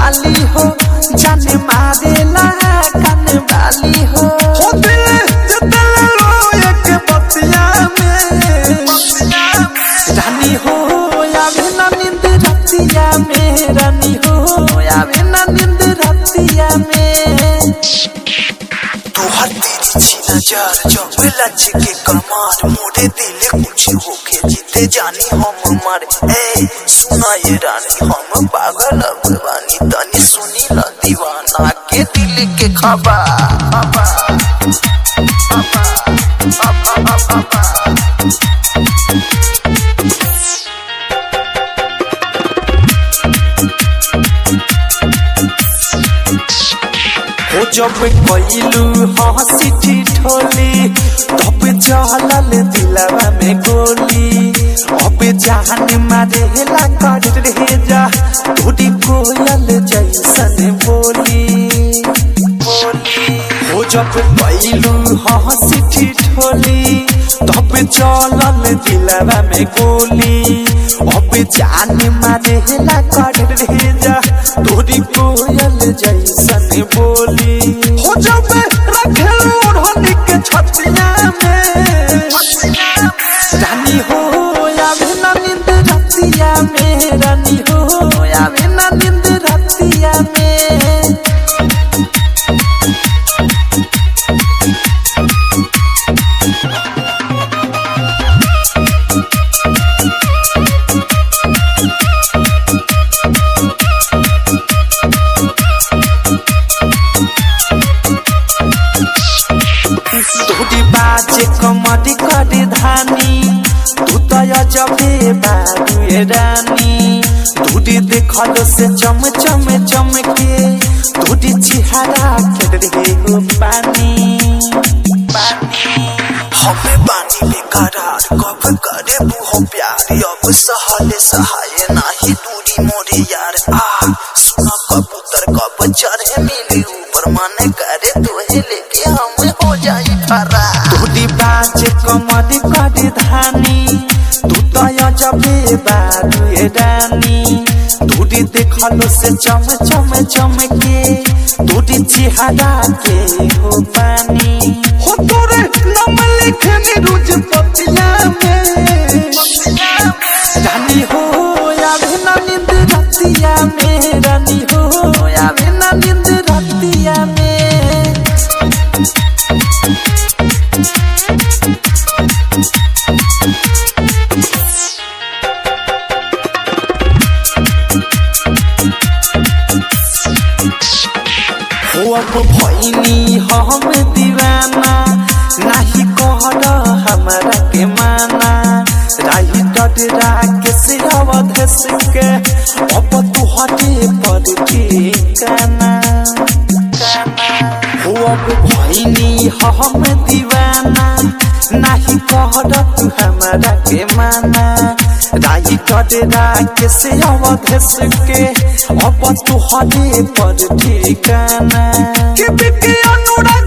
वाली हो जाने मारेला कान वाली हो दिल जतला लो एक बतिया में रानी हो आवे ना नींद रतिया में रानी हो आवे ना नींद रतिया में तोहर तेरी छी नजर जब लच के कमार मोरे दिल कुछ होके जीते जानी हम मर ए सुना ये रानी हम पागल बानी तनी सुनी ला दीवाना के दिल के खबर हो जब कइलू हंसी ठिठोली तब चलल दिलवा में गोली अब जान मारेला कर रे जा तोरी कोयल जैसन बोली हो जब कइलू हंसी ठिठोली तब चलल दिलवा में गोली अब जान मारेला कर रे जा तोरी कोयल जैसन बोली हो जब रखल ओढ़नी के छतिया में रानी हो आवे ना नींद रतिया में रानी हो आवे ना नींद रतिया में तोरी बाजे कमरी करे धानी तू तो जबे बाबू रानी तोरी देखल से चम चम चमके तोरी चिहारा खेल रहे हो पानी हमें पानी बेकरार कब करे बुहो प्यार अब सहले सहाय नाही दूरी मोरे यार सुना कबूतर कब चढ़े मिली ऊपर मन करे तोहे लेके हम हो जाई फरा तोरी बाजे कमरी करे धानी तू तो जबे बाबू रानी तोरी देखल से चम चम चमके तोरी चिहारा के हो पानी हो तोरे नाम लिखनी रोज पतिया में रानी हो आवे ना नींद रतिया में रानी हो आवे ना नींद रतिया में हो अब भइनी हम दीवाना नाही कहर हमरा के माना राही डडरा के सिरावत के अब तू हटे पर ठिकाना हो अब भइनी हम दीवाना नाही कहर तू हमरा के माना राही डडरा के सिरावत के अब तू हटे पर ठिकाना के बिके अनुराग